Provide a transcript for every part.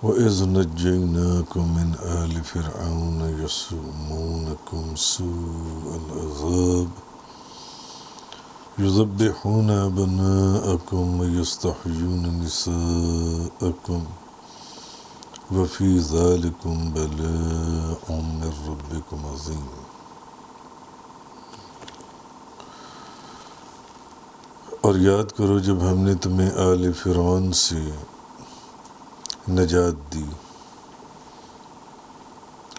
وَإِذْ نَجَّيْنَاكُمْ مِنْ آلِ فِرْعَوْنَ يَسُومُونَكُمْ سُوءَ الْعَذَابِ يُذَبِّحُونَ أَبْنَاءَكُمْ وَيَسْتَحْيُونَ نِسَاءَكُمْ وَفِي ذَلِكُمْ بَلَاءٌ مِّن رَّبِّكُمْ عَظِيمٌ۔ اور یاد کرو جب ہم نے تمہیں آل فرعون سے نجات دی،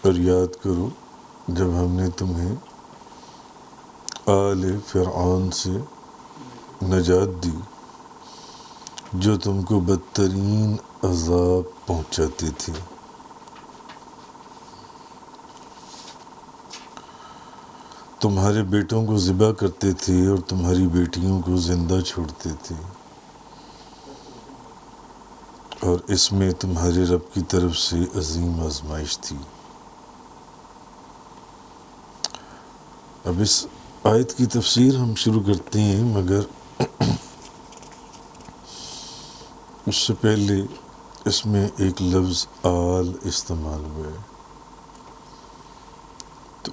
اور یاد کرو جب ہم نے تمہیں آل فرعون سے نجات دی جو تم کو بدترین عذاب پہنچاتے تھے۔ تمہارے بیٹوں کو ذبح کرتے تھے اور تمہاری بیٹیوں کو زندہ چھوڑتے تھے، اور اس میں تمہارے رب کی طرف سے عظیم آزمائش تھی۔ اب اس آیت کی تفسیر ہم شروع کرتے ہیں، مگر اس سے پہلے اس میں ایک لفظ آل استعمال ہوا ہے۔ تو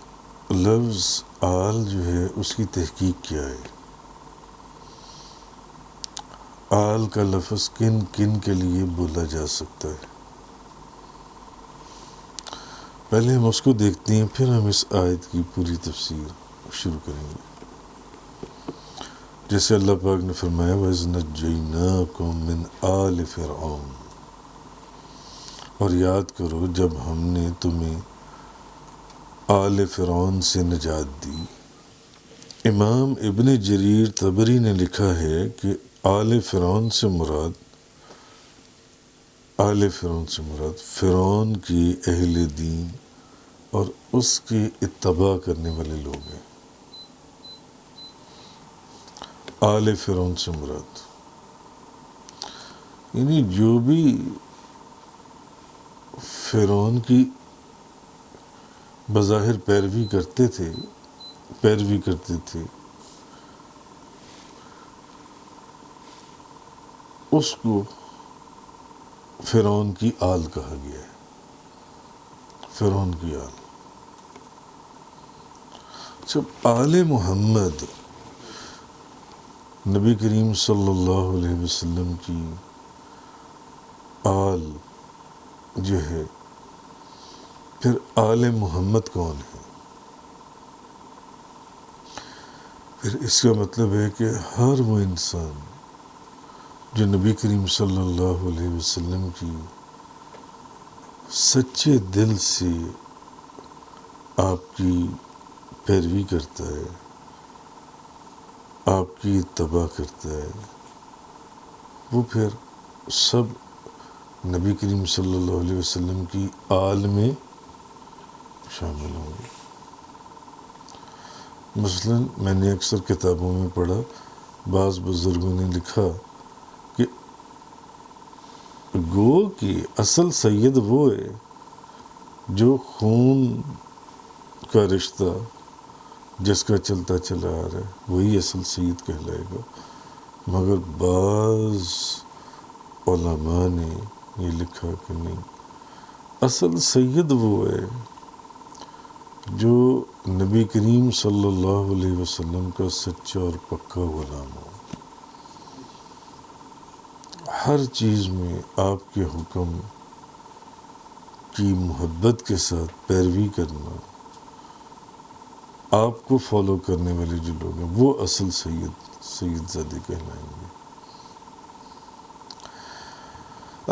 لفظ آل جو ہے اس کی تحقیق کیا ہے؟ آل کا لفظ کن کن کے لیے بولا جا سکتا ہے؟ پہلے ہم اس کو دیکھتے ہیں، پھر ہم اس آیت کی پوری تفسیر شروع کریں گے۔ جیسے اللہ پاک نے فرمایا وَإِذْ نَجَّيْنَاكُمْ مِنْ آلِ فِرْعَوْنَ، اور یاد کرو جب ہم نے تمہیں آل فرعون سے نجات دی۔ امام ابن جریر طبری نے لکھا ہے کہ آل فرعون سے مراد فرعون کی اہل دین اور اس کی اتباع کرنے والے لوگ ہیں۔ آل فرعون سے مراد یعنی جو بھی فرعون کی بظاہر پیروی کرتے تھے اس کو فرعون کی آل کہا گیا ہے۔ فرعون کی آل۔ جب آل محمد نبی کریم صلی اللہ علیہ وسلم کی آل جو ہے، پھر آل محمد کون ہے؟ پھر اس کا مطلب ہے کہ ہر وہ انسان جو نبی کریم صلی اللہ علیہ وسلم کی سچے دل سے آپ کی پیروی کرتا ہے، آپ کی اتباع کرتا ہے، وہ پھر سب نبی کریم صلی اللہ علیہ وسلم کی آل میں شامل ہوں گے۔ مثلا میں نے اکثر کتابوں میں پڑھا، بعض بزرگوں نے لکھا کہ گو کہ اصل سید وہ ہے جو خون کا رشتہ جس کا چلتا چلا آ رہا ہے، وہی اصل سید کہلائے گا۔ مگر بعض علماء نے یہ لکھا کہ نہیں، اصل سید وہ ہے جو نبی کریم صلی اللہ علیہ وسلم کا سچا اور پکا غلام ہو، ہر چیز میں آپ کے حکم کی محبت کے ساتھ پیروی کرنا، آپ کو فالو کرنے والے جو لوگ ہیں وہ اصل سید زادے کہلائیں گے۔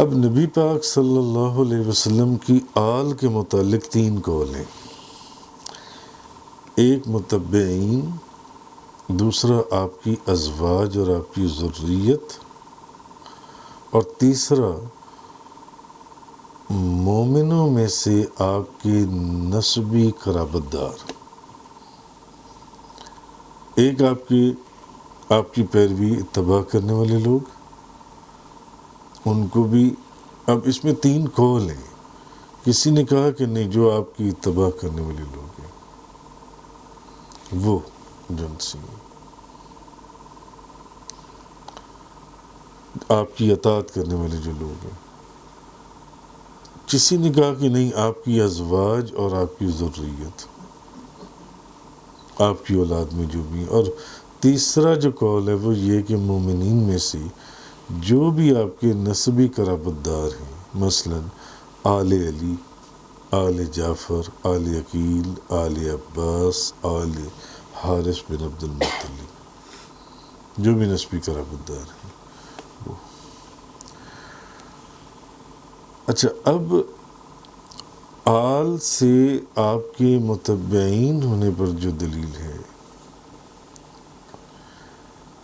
اب نبی پاک صلی اللہ علیہ وسلم کی آل کے متعلق 3 قول ہیں۔ ایک متبعین، دوسرا آپ کی ازواج اور آپ کی ذریت، اور تیسرا مومنوں میں سے آپ کے نسبی قرابت دار۔ ایک آپ کی پیروی اتباع کرنے والے لوگ، ان کو بھی۔ اب اس میں 3 قول ہیں۔ کسی نے کہا کہ نہیں، جو آپ کی اتباع کرنے والے لوگ ہیں وہ جن سے آپ کی اطاعت کرنے والے جو لوگ ہیں کسی نے کہا کہ نہیں، آپ کی ازواج اور آپ کی ذریت، آپ کی اولاد میں جو بھی. اور تیسرا جو قول ہے وہ یہ کہ مومنین میں سے جو بھی آپ کے نسبی قرابت دار ہیں، مثلا آل علی، آل جعفر، آل عقیل، آل عباس، آل حارث بن عبد المطلب، جو بھی نسبی قرابت دار ہیں وہ. اچھا، اب آل سے آپ کے متبعین ہونے پر جو دلیل ہے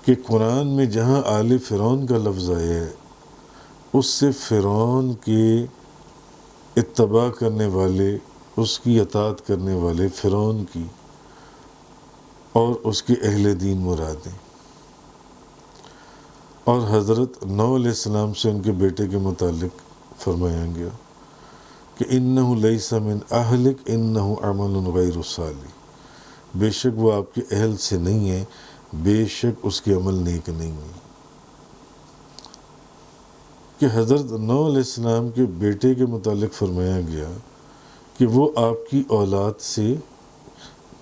کہ قرآن میں جہاں آل فرعون کا لفظ آیا ہے اس سے فرعون کے اتباع کرنے والے، اس کی اطاعت کرنے والے فرعون کی اور اس کے اہل دین مراد ہیں. اور حضرت نوح علیہ السلام سے ان کے بیٹے کے متعلق فرمایا گیا کہ انہ لیس من اہلک انہ عمل غیر صالح، بے شک وہ آپ کے اہل سے نہیں ہے، بے شک اس کے عمل نیک نہیں ہے. کہ حضرت نوح علیہ السلام کے بیٹے کے متعلق فرمایا گیا کہ وہ آپ کی اولاد سے،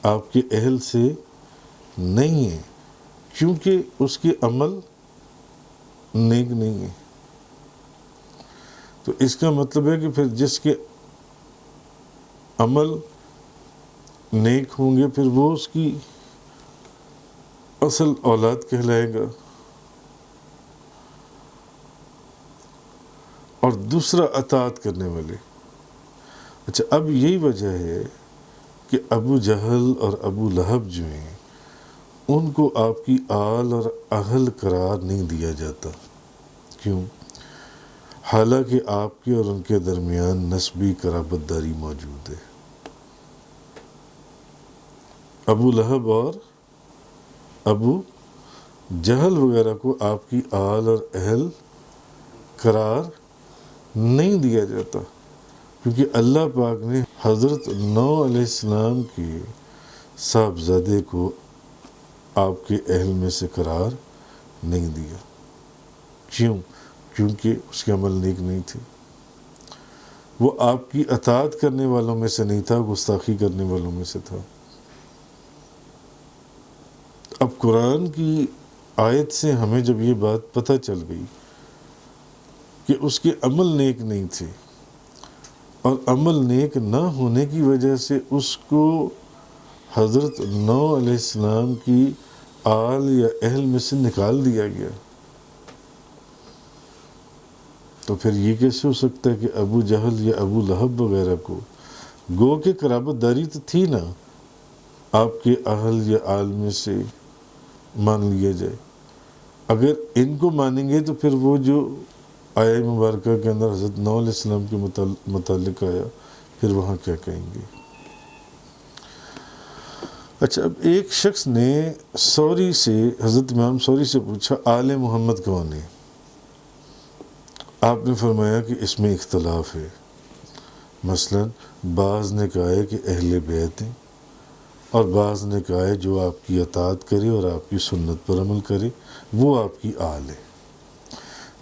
آپ کے اہل سے نہیں ہے، کیونکہ اس کے عمل نیک نہیں ہے. تو اس کا مطلب ہے کہ پھر جس کے عمل نیک ہوں گے پھر وہ اس کی اصل اولاد کہلائے گا. اور دوسرا اطاعت کرنے والے. اچھا، اب یہی وجہ ہے کہ ابو جہل اور ابو لہب جو ہیں ان کو آپ کی آل اور اہل قرار نہیں دیا جاتا. کیوں؟ حالانکہ آپ کے اور ان کے درمیان نسبی قرابت داری موجود ہے. ابو لہب اور ابو جہل وغیرہ کو آپ کی آل اور اہل قرار نہیں دیا جاتا، کیونکہ اللہ پاک نے حضرت نوح علیہ السلام کے صاحبزادے کو آپ کے اہل میں سے قرار نہیں دیا. کیوں؟ کیونکہ اس کے عمل نیک نہیں تھے. وہ آپ کی اطاعت کرنے والوں میں سے نہیں تھا، گستاخی کرنے والوں میں سے تھا. اب قرآن کی آیت سے ہمیں جب یہ بات پتہ چل گئی کہ اس کے عمل نیک نہیں تھے اور عمل نیک نہ ہونے کی وجہ سے اس کو حضرت نوح علیہ السلام کی آل یا اہل میں سے نکال دیا گیا، تو پھر یہ کیسے ہو سکتا ہے کہ ابو جہل یا ابو لہب وغیرہ کو گو کہ قرابت داری تو تھی نا، آپ کے اہل یا آل میں سے مان لیا جائے. اگر ان کو مانیں گے تو پھر وہ جو آیہ مبارکہ کے اندر حضرت نوح علیہ السلام کے متعلق آیا، پھر وہاں کیا کہیں گے. اچھا، اب ایک شخص نے سوری سے، حضرت امام سوری سے پوچھا آل محمد کون ہے؟ آپ نے فرمایا کہ اس میں اختلاف ہے. مثلا بعض نے کہا ہے کہ اہل بیت ہیں، اور بعض نے کہا ہے جو آپ کی اطاعت کرے اور آپ کی سنت پر عمل کرے وہ آپ کی آل ہے.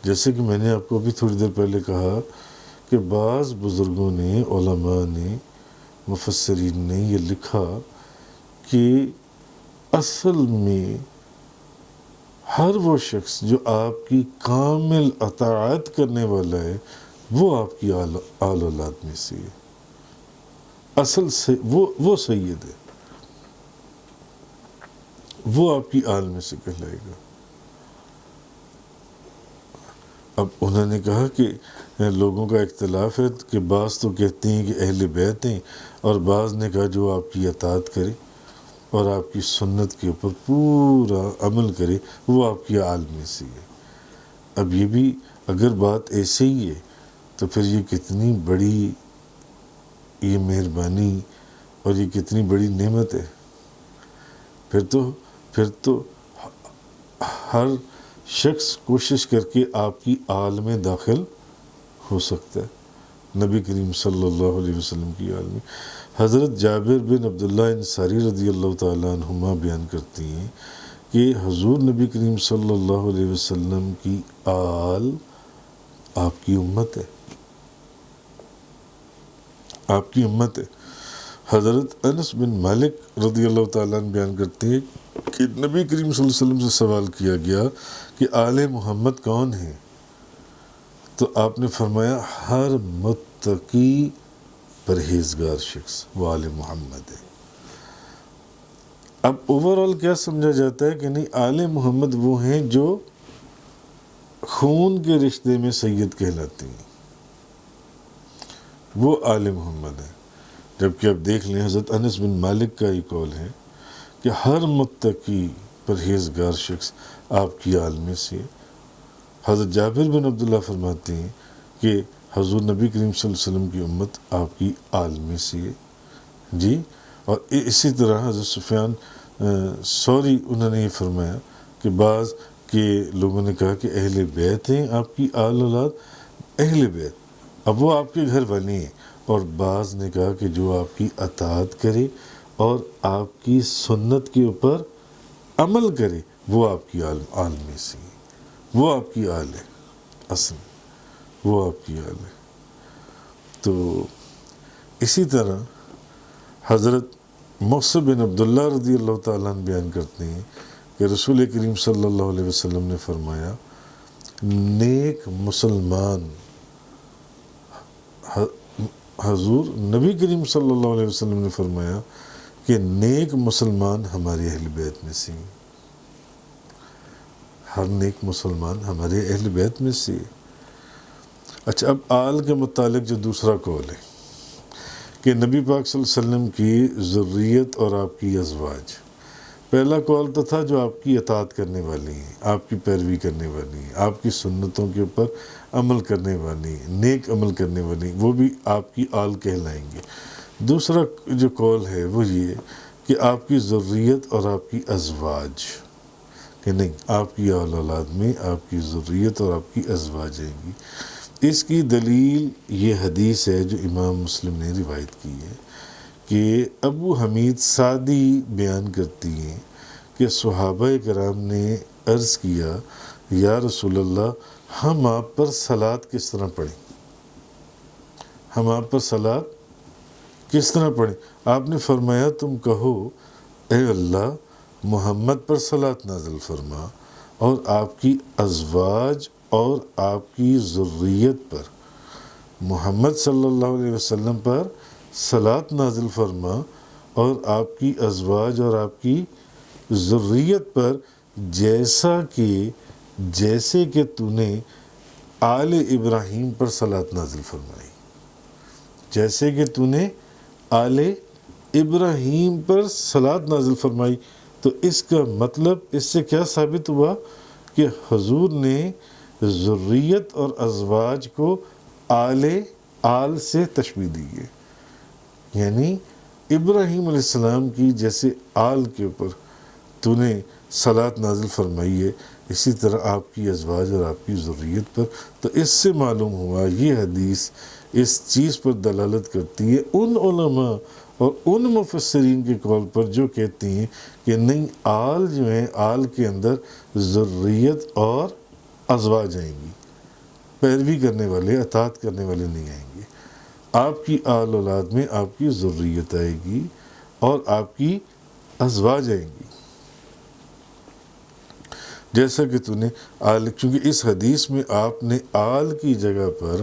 جیسے کہ میں نے آپ کو ابھی تھوڑی دیر پہلے کہا کہ بعض بزرگوں نے، علماء نے، مفسرین نے یہ لکھا کہ اصل میں ہر وہ شخص جو آپ کی کامل اطاعت کرنے والا ہے وہ آپ کی آل اولاد میں سے ہے. اصل سے وہ سید ہے، وہ آپ کی آل میں سے کہلائے گا. اب انہوں نے کہا کہ لوگوں کا اختلاف ہے کہ بعض تو کہتے ہیں کہ اہل بیت ہیں، اور بعض نے کہا جو آپ کی اطاعت کرے اور آپ کی سنت کے اوپر پورا عمل کرے وہ آپ کی آل میں سے ہے. اب یہ بھی اگر بات ایسے ہی ہے تو پھر یہ کتنی بڑی یہ مہربانی اور یہ کتنی بڑی نعمت ہے. پھر تو ہر شخص کوشش کر کے آپ کی آل میں داخل ہو سکتا ہے، نبی کریم صلی اللہ علیہ وسلم کی آل میں. حضرت جابر بن عبداللہ انصاری رضی اللہ تعالیٰ عنہما بیان کرتی ہیں کہ حضور نبی کریم صلی اللہ علیہ وسلم کی آل آپ کی امت ہے. آپ کی امت ہے۔ حضرت انس بن مالک رضی اللہ تعالیٰ عنہ بیان کرتے ہیں کہ نبی کریم صلی اللہ علیہ وسلم سے سوال کیا گیا کہ آل محمد کون ہیں؟ تو آپ نے فرمایا ہر متقی پرہیزگار شخص وہ آل محمد ہے۔ اب اوورآل کیا سمجھا جاتا ہے کہ نہیں، آل محمد وہ ہیں جو خون کے رشتے میں سید کہلاتے ہیں، وہ آل محمد ہیں۔ جبکہ اب دیکھ لیں حضرت انس بن مالک کا یہ قول ہے کہ ہر متقی پرہیزگار شخص آپ کی آل میں سے۔ حضرت جابر بن عبداللہ فرماتے ہیں کہ حضور نبی کریم صلی اللہ علیہ وسلم کی امت آپ کی آل میں سے ہے جی۔ اور اسی طرح حضرت سفیان ثوری انہوں نے یہ فرمایا کہ بعض کے لوگوں نے کہا کہ اہل بیت ہیں آپ کی آل اولاد، اہل بیت اب وہ آپ کے گھر والی ہیں، اور بعض نے کہا کہ جو آپ کی اطاعت کرے اور آپ کی سنت کے اوپر عمل کرے وہ آپ کی آل میں سے ہے، وہ آپ کی آل ہے، اصل وہ آپ کی آل ہے۔ تو اسی طرح حضرت محسن بن عبداللہ رضی اللہ تعالیٰ عنہ بیان کرتے ہیں کہ رسول کریم صلی اللہ علیہ وسلم نے فرمایا نیک مسلمان، حضور نبی کریم صلی اللہ علیہ وسلم نے فرمایا کہ نیک مسلمان ہمارے اہل بیت میں سے ہیں، ہر نیک مسلمان ہمارے اہل بیت میں سے۔ اچھا، اب آل کے متعلق جو دوسرا قول ہے کہ نبی پاک صلی اللہ علیہ وسلم کی ذریت اور آپ کی ازواج، پہلا قول تو تھا جو آپ کی اطاعت کرنے والی ہیں، آپ کی پیروی کرنے والی ہیں، آپ کی سنتوں کے اوپر عمل کرنے والی ہیں، نیک عمل کرنے والی ہیں، وہ بھی آپ کی آل کہلائیں گے۔ دوسرا جو قول ہے وہ یہ کہ آپ کی ذریت اور آپ کی ازواج، کہ نہیں، آپ کی آل اولاد میں آپ کی ذریت اور آپ کی ازواج آئیں گی۔ اس کی دلیل یہ حدیث ہے جو امام مسلم نے روایت کی ہے کہ ابو حمید سعدی بیان کرتی ہیں کہ صحابہ کرام نے عرض کیا یا رسول اللہ ہم آپ پر صلاۃ کس طرح پڑھیں، ہم آپ پر صلاۃ کس طرح پڑھیں؟ آپ نے فرمایا تم کہو اے اللہ محمد پر صلاۃ نازل فرما اور آپ کی ازواج اور آپ کی ذریت پر، محمد صلی اللہ علیہ وسلم پر صلاۃ نازل فرما اور آپ کی ازواج اور آپ کی ذریت پر جیسے کہ تو نے آل ابراہیم پر صلاۃ نازل فرمائی، جیسے کہ تو نے آل ابراہیم پر صلاۃ نازل فرمائی۔ تو اس کا مطلب اس سے کیا ثابت ہوا کہ حضور نے ذریت اور ازواج کو آل سے تشبیہ دی ہے، یعنی ابراہیم علیہ السلام کی جیسے آل کے اوپر تو نے صلاۃ نازل فرمائی ہے، اسی طرح آپ کی ازواج اور آپ کی ذریت پر۔ تو اس سے معلوم ہوا یہ حدیث اس چیز پر دلالت کرتی ہے ان علماء اور ان مفسرین کے قول پر جو کہتے ہیں کہ نہیں، آل جو ہیں آل کے اندر ذریت اور ازواج آئیں گی، پیروی کرنے والے اطاعت کرنے والے نہیں آئیں گے۔ آپ کی آل اولاد میں آپ کی ذریت آئے گی اور آپ کی ازواج آئیں گی، جیسا کہ تو نے آل، کیونکہ اس حدیث میں آپ نے آل کی جگہ پر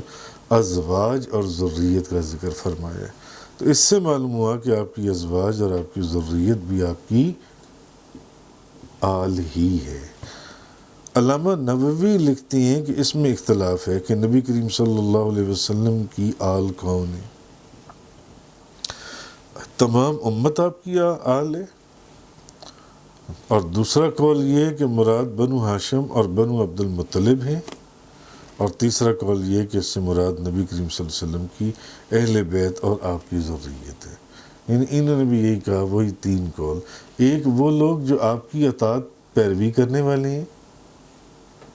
ازواج اور ذریت کا ذکر فرمایا ہے۔ تو اس سے معلوم ہوا کہ آپ کی ازواج اور آپ کی ذریت بھی آپ کی آل ہی ہے۔ علامہ نووی لکھتے ہیں کہ اس میں اختلاف ہے کہ نبی کریم صلی اللہ علیہ وسلم کی آل کون ہے۔ تمام امت آپ کی آل ہے، اور دوسرا قول یہ ہے کہ مراد بنو ہاشم اور بنو عبد المطلب ہیں، اور تیسرا قول یہ کہ اس سے مراد نبی کریم صلی اللہ علیہ وسلم کی اہل بیت اور آپ کی ذریت ہے۔ یعنی انہوں نے بھی یہی کہا، وہی تین قول، ایک وہ لوگ جو آپ کی اطاعت پیروی کرنے والے ہیں،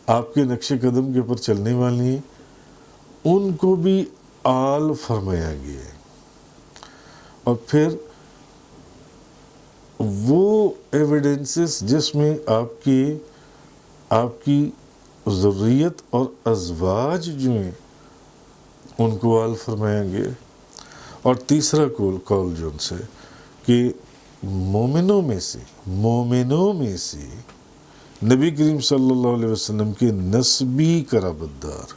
آپ کے نقش قدم کے اوپر چلنے والے ہیں، ان کو بھی آل فرمایا گیا ہے۔ اور پھر وہ ایویڈنسز جس میں آپ کی ذریت اور ازواج جو ہیں ان کو آل فرمایا گیا، اور تیسرا قول جو ان سے کہ مومنوں میں سے نبی کریم صلی اللہ علیہ وسلم کے نسبی قرابت دار،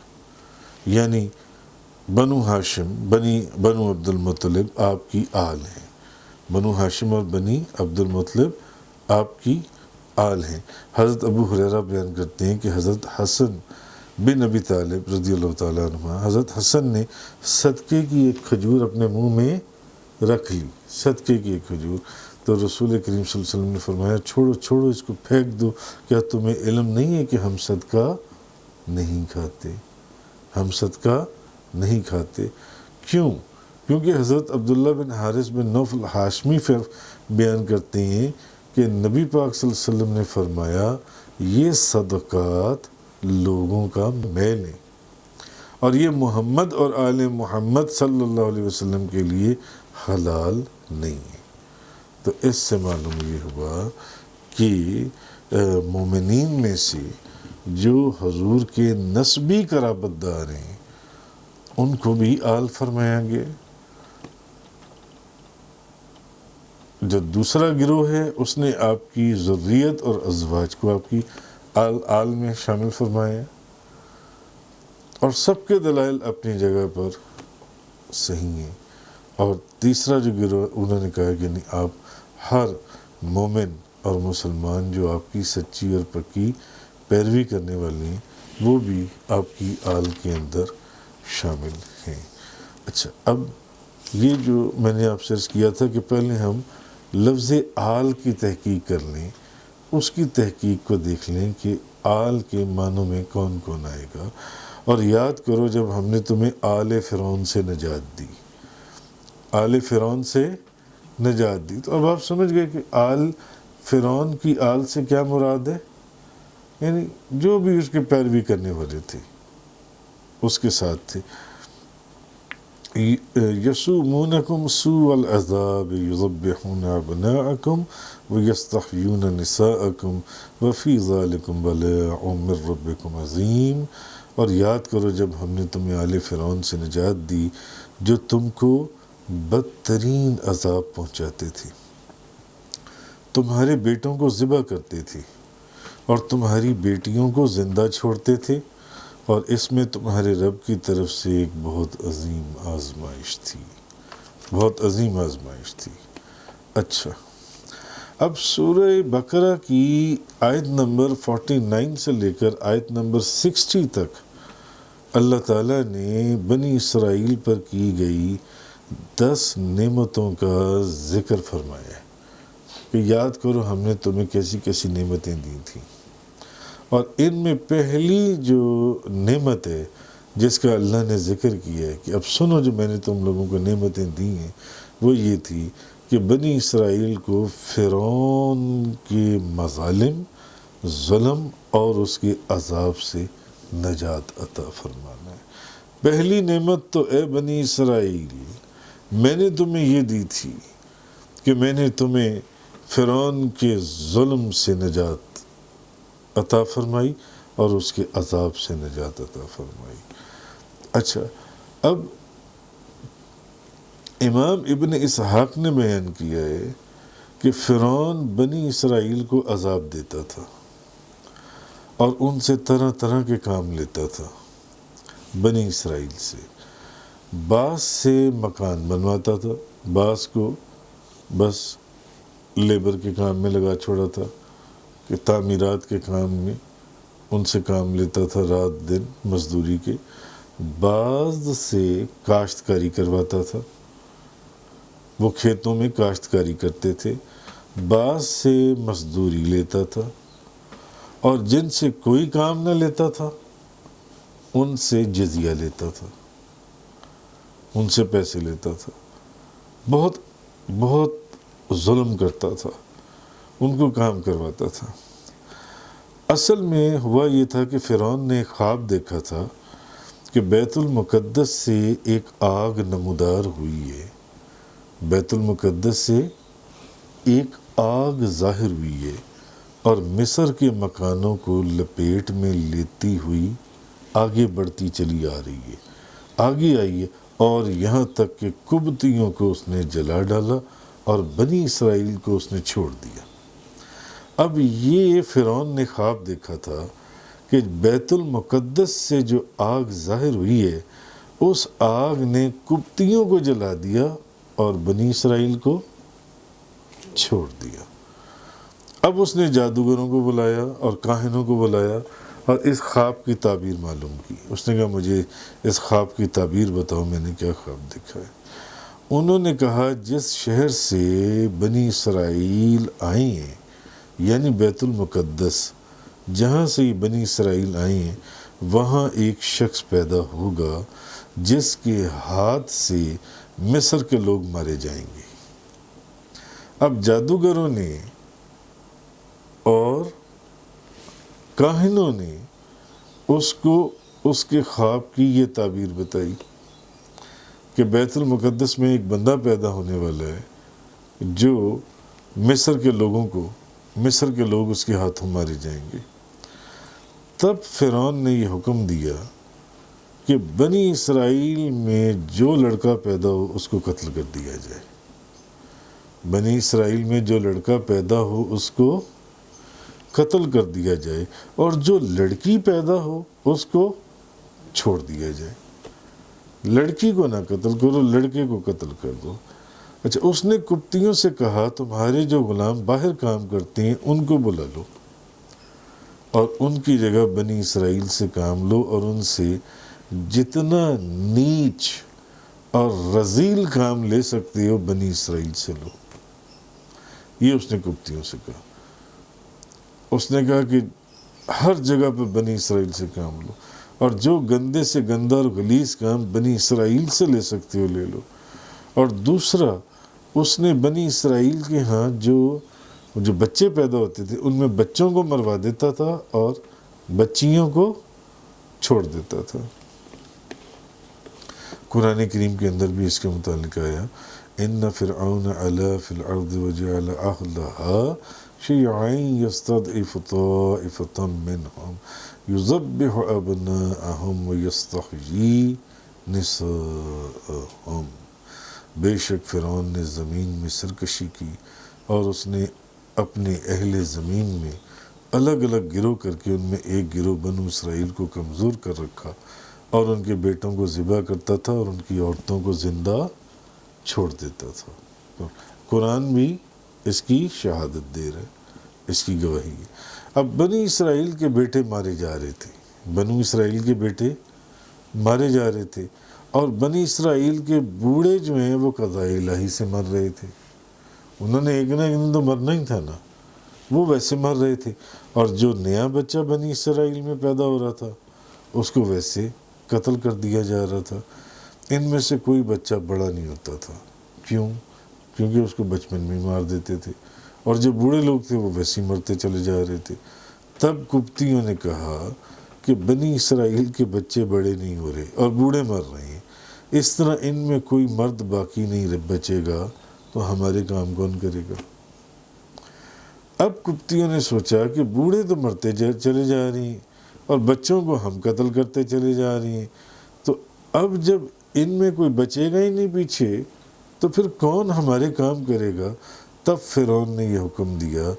یعنی بنو ہاشم، بنو عبد المطلب آپ کی آل ہیں، بنو ہاشم اور بنی عبد المطلب آپ کی آل ہیں۔ حضرت ابو ہریرہ بیان کرتے ہیں کہ حضرت حسن بن ابی طالب رضی اللہ تعالیٰ عنہ، حضرت حسن نے صدقے کی ایک کھجور اپنے منہ میں رکھ لی، صدقے کی ایک کھجور، تو رسول کریم صلی اللہ علیہ وسلم نے فرمایا چھوڑو اس کو پھینک دو، کیا تمہیں علم نہیں ہے کہ ہم صدقہ نہیں کھاتے، ہم صدقہ نہیں کھاتے؟ کیونکہ حضرت عبداللہ بن حارث بن نوفل ہاشمی بیان کرتے ہیں کہ نبی پاک صلی اللہ علیہ وسلم نے فرمایا یہ صدقات لوگوں کا میل ہے اور یہ محمد اور آل محمد صلی اللہ علیہ وسلم کے لیے حلال نہیں ہے۔ تو اس سے معلوم یہ ہوا کہ مومنین میں سے جو حضور کے نسبی قرابت دار ہیں ان کو بھی آل فرمایا گیا۔ جو دوسرا گروہ ہے اس نے آپ کی ذریت اور ازواج کو آپ کی آل میں شامل فرمایا، اور سب کے دلائل اپنی جگہ پر صحیح ہیں۔ اور تیسرا جو گروہ انہوں نے کہا کہ نہیں، آپ ہر مومن اور مسلمان جو آپ کی سچی اور پکی پیروی کرنے والے ہیں وہ بھی آپ کی آل کے اندر شامل ہیں۔ اچھا، اب یہ جو میں نے آپ سے عرض کیا تھا کہ پہلے ہم لفظ آل کی تحقیق کر لیں، اس کی تحقیق کو دیکھ لیں کہ آل کے معنوں میں کون کون آئے گا۔ اور یاد کرو جب ہم نے تمہیں آل فرعون سے نجات دی، آل فرعون سے نجات دی، تو اب آپ سمجھ گئے کہ آل فرعون کی آل سے کیا مراد ہے، یعنی جو بھی اس کے پیروی کرنے والے تھے اس کے ساتھ تھے۔ یسومونکم سوء العذاب یذبحون ابناءکم ویستحیون نساءکم وفی ذالکم بلاء من ربکم عظیم۔ اور یاد کرو جب ہم نے تمہیں آل فرعون سے نجات دی جو تم کو بدترین عذاب پہنچاتے تھے، تمہارے بیٹوں کو ذبح کرتے تھے اور تمہاری بیٹیوں کو زندہ چھوڑتے تھے، اور اس میں تمہارے رب کی طرف سے ایک بہت عظیم آزمائش تھی، بہت عظیم آزمائش تھی۔ اچھا، اب سورہ بقرہ کی آیت نمبر 49 سے لے کر آیت نمبر 60 تک اللہ تعالیٰ نے بنی اسرائیل پر کی گئی 10 نعمتوں کا ذکر فرمایا ہے کہ یاد کرو ہم نے تمہیں کیسی کیسی نعمتیں دی تھیں، اور ان میں پہلی جو نعمت ہے جس کا اللہ نے ذکر کیا ہے کہ اب سنو جو میں نے تم لوگوں کو نعمتیں دی ہیں، وہ یہ تھی کہ بنی اسرائیل کو فرعون کے مظالم، ظلم اور اس کے عذاب سے نجات عطا فرمانا ہے۔ پہلی نعمت تو اے بنی اسرائیل میں نے تمہیں یہ دی تھی کہ میں نے تمہیں فرعون کے ظلم سے نجات عطا فرمائی اور اس کے عذاب سے نجات عطا فرمائی۔ اچھا، اب امام ابن اسحاق نے بیان کیا ہے کہ فرعون بنی اسرائیل کو عذاب دیتا تھا اور ان سے طرح طرح کے کام لیتا تھا۔ بنی اسرائیل سے بعض سے مکان بنواتا تھا، بعض کو بس لیبر کے کام میں لگا چھوڑا تھا کہ تعمیرات کے کام میں ان سے کام لیتا تھا، رات دن مزدوری کے۔ بعض سے کاشتکاری کرواتا تھا، وہ کھیتوں میں کاشتکاری کرتے تھے، بعض سے مزدوری لیتا تھا، اور جن سے کوئی کام نہ لیتا تھا ان سے جزیہ لیتا تھا، ان سے پیسے لیتا تھا، بہت بہت ظلم کرتا تھا، ان کو کام کرواتا تھا۔ اصل میں ہوا یہ تھا کہ فرعون نے خواب دیکھا تھا کہ بیت المقدس سے ایک آگ نمودار ہوئی ہے، بیت المقدس سے ایک آگ ظاہر ہوئی ہے اور مصر کے مکانوں کو لپیٹ میں لیتی ہوئی آگے بڑھتی چلی آ رہی ہے، آگے آئی ہے اور یہاں تک کہ قبطیوں کو اس نے جلا ڈالا اور بنی اسرائیل کو اس نے چھوڑ دیا۔ اب یہ فرعون نے خواب دیکھا تھا کہ بیت المقدس سے جو آگ ظاہر ہوئی ہے اس آگ نے قبطیوں کو جلا دیا اور بنی اسرائیل کو چھوڑ دیا۔ اب اس نے جادوگروں کو بلایا اور کاہنوں کو بلایا اور اس خواب کی تعبیر معلوم کی۔ اس نے کہا مجھے اس خواب کی تعبیر بتاؤ، میں نے کیا خواب دیکھا ہے۔ انہوں نے کہا جس شہر سے بنی اسرائیل آئے ہیں، یعنی بیت المقدس جہاں سے یہ بنی اسرائیل آئے ہیں، وہاں ایک شخص پیدا ہوگا جس کے ہاتھ سے مصر کے لوگ مارے جائیں گے۔ اب جادوگروں نے اور کاہنوں نے اس کو اس کے خواب کی یہ تعبیر بتائی کہ بیت المقدس میں ایک بندہ پیدا ہونے والا ہے جو مصر کے لوگ اس کے ہاتھوں مارے جائیں گے۔ تب فرعون نے یہ حکم دیا کہ بنی اسرائیل میں جو لڑکا پیدا ہو اس کو قتل کر دیا جائے۔ بنی اسرائیل میں جو لڑکا پیدا ہو اس کو قتل کر دیا جائے اور جو لڑکی پیدا ہو اس کو چھوڑ دیا جائے۔ لڑکی کو نہ قتل کرو، لڑکے کو قتل کر دو۔ اچھا، اس نے قبطیوں سے کہا تمہارے جو غلام باہر کام کرتے ہیں ان کو بلا لو اور ان کی جگہ بنی اسرائیل سے کام لو اور ان سے جتنا نیچ اور رذیل کام لے سکتے ہو بنی اسرائیل سے لو۔ یہ اس نے قبطیوں سے کہا۔ اس نے کہا کہ ہر جگہ پہ بنی اسرائیل سے کام لو اور جو گندے سے گندہ اور غلیظ کام بنی اسرائیل سے لے سکتے ہو لے لو۔ اور دوسرا، اس نے بنی اسرائیل کے ہاں جو بچے پیدا ہوتے تھے ان میں بچوں کو مروا دیتا تھا اور بچیوں کو چھوڑ دیتا تھا۔ قرآن کریم کے اندر بھی اس کے متعلق آیا ان فرعون علا فی الارض وجعل اہلها شیعا یستضعف طائفة منهم یذبح ابناءهم ویستحیی نساءهم۔ بے شک فرعون نے زمین میں سرکشی کی اور اس نے اپنے اہل زمین میں الگ الگ گروہ کر کے ان میں ایک گروہ بنو اسرائیل کو کمزور کر رکھا اور ان کے بیٹوں کو ذبح کرتا تھا اور ان کی عورتوں کو زندہ چھوڑ دیتا تھا۔ قرآن بھی اس کی شہادت دے رہا ہے، اس کی گواہی ہے۔ اب بنی اسرائیل کے بیٹے مارے جا رہے تھے، بنو اسرائیل کے بیٹے مارے جا رہے تھے اور بنی اسرائیل کے بوڑھے جو ہیں وہ قضاء الہی سے مر رہے تھے۔ انہوں نے ایک نہ ایک دن تو مرنا ہی تھا نا، وہ ویسے مر رہے تھے۔ اور جو نیا بچہ بنی اسرائیل میں پیدا ہو رہا تھا اس کو ویسے قتل کر دیا جا رہا تھا۔ ان میں سے کوئی بچہ بڑا نہیں ہوتا تھا۔ کیونکہ اس کو بچپن میں مار دیتے تھے اور جو بوڑھے لوگ تھے وہ ویسے مرتے چلے جا رہے تھے۔ تب قبطیوں نے کہا کہ بنی اسرائیل کے بچے بڑے نہیں ہو رہے اور بوڑھے مر رہے ہیں، اس طرح ان میں کوئی مرد باقی نہیں بچے گا تو ہمارے کام کون کرے گا۔ اب قبطیوں نے سوچا کہ بوڑھے تو مرتے چلے جا رہے ہیں اور بچوں کو ہم قتل کرتے چلے جا رہے ہیں، تو اب جب ان میں کوئی بچے گا ہی نہیں پیچھے تو پھر کون ہمارے کام کرے گا۔ تب فرعون نے یہ حکم دیا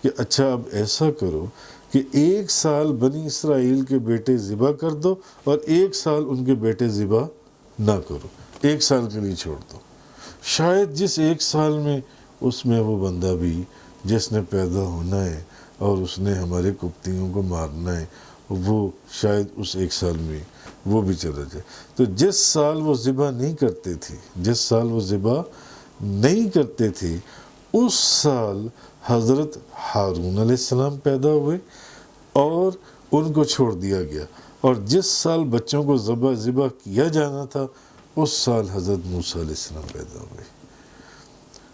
کہ اچھا اب ایسا کرو کہ 1 سال بنی اسرائیل کے بیٹے ذبح کر دو اور 1 سال ان کے بیٹے ذبح نہ کرو، 1 سال کے لیے چھوڑ دو۔ شاید جس 1 سال میں اس میں وہ بندہ بھی جس نے پیدا ہونا ہے اور اس نے ہمارے قبطیوں کو مارنا ہے وہ شاید اس 1 سال میں وہ بھی چلا جائے۔ تو جس سال وہ ذبح نہیں کرتے تھے اس سال حضرت ہارون علیہ السلام پیدا ہوئے اور ان کو چھوڑ دیا گیا، اور جس سال بچوں کو ذبح کیا جانا تھا اس سال حضرت موسیٰ علیہ السلام پیدا ہوئے۔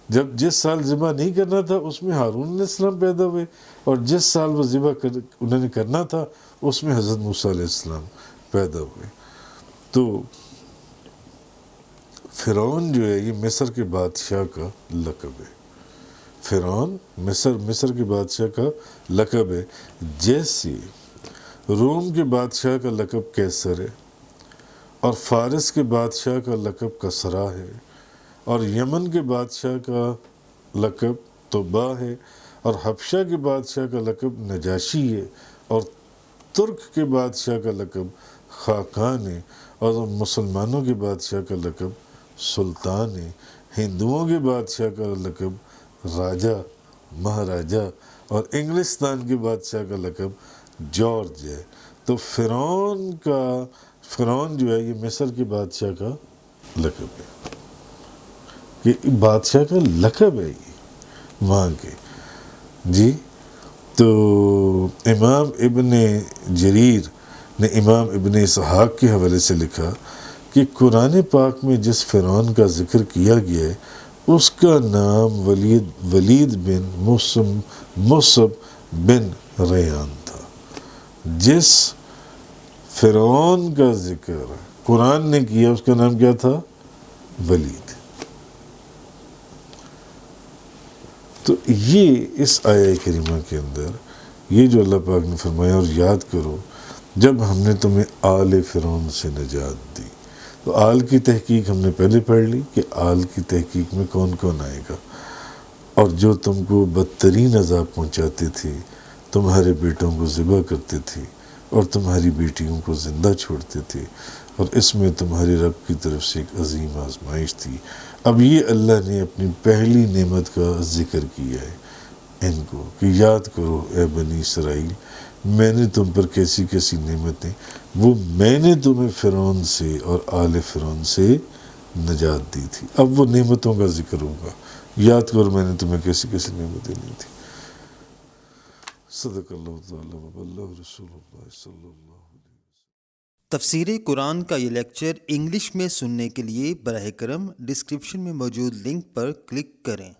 جب جس سال ذبح نہیں کرنا تھا اس میں ہارون علیہ السلام پیدا ہوئے اور جس سال وہ ذبح انہوں نے کرنا تھا اس میں حضرت موسیٰ علیہ السلام پیدا ہوئے۔ تو فرعون جو ہے یہ مصر کے بادشاہ کا لقب ہے۔ فرعون مصر کے بادشاہ کا لقب ہے، جیسے روم کے بادشاہ کا لقب کیسر ہے اور فارس کے بادشاہ کا لقب کسرا ہے، اور یمن کے بادشاہ کا لقب طبا ہے، اور حبشہ کے بادشاہ کا لقب نجاشی ہے، اور ترک کے بادشاہ کا لقب خاقان ہے، اور مسلمانوں کے بادشاہ کا لقب سلطان ہے، ہندوؤں کے بادشاہ کا لقب راجہ، مہاراجہ، اور انگلستان کے بادشاہ کا لقب جارج ہے۔ تو فرعون جو ہے یہ مصر کے بادشاہ کا لقب ہے، یہ بادشاہ کا لقب ہے یہ وہاں کے جی۔ تو امام ابن جریر نے امام ابن اسحاق کے حوالے سے لکھا کہ قرآن پاک میں جس فرعون کا ذکر کیا گیا ہے اس کا نام ولید بن مصب بن ریان تھا۔ جس فرعون کا ذکر قرآن نے کیا اس کا نام کیا تھا؟ ولید۔ تو یہ اس آیہ کریمہ کے اندر یہ جو اللہ پاک نے فرمایا، اور یاد کرو جب ہم نے تمہیں آل فرعون سے نجات دی۔ تو آل کی تحقیق ہم نے پہلے پڑھ لی کہ آل کی تحقیق میں کون کون آئے گا، اور جو تم کو بدترین عذاب پہنچاتے تھے، تمہارے بیٹوں کو ذبح کرتے تھے اور تمہاری بیٹیوں کو زندہ چھوڑتے تھے، اور اس میں تمہارے رب کی طرف سے ایک عظیم آزمائش تھی۔ اب یہ اللہ نے اپنی پہلی نعمت کا ذکر کیا ہے ان کو کہ یاد کرو اے بنی اسرائیل، میں نے تم پر کیسی کیسی نعمتیں، وہ میں نے تمہیں فرعون سے اور آل فرعون سے نجات دی تھی۔ اب وہ نعمتوں کا ذکر ہوگا، یاد کرو میں نے تمہیں کیسی کیسی نعمتیں دی تھی۔ صدق اللہ تعالیٰ و بلغ رسول اللہ صلی اللہ علیہ وسلم۔ تفسیر قرآن کا یہ لیکچر انگلش میں سننے کے لیے براہ کرم ڈسکرپشن میں موجود لنک پر کلک کریں۔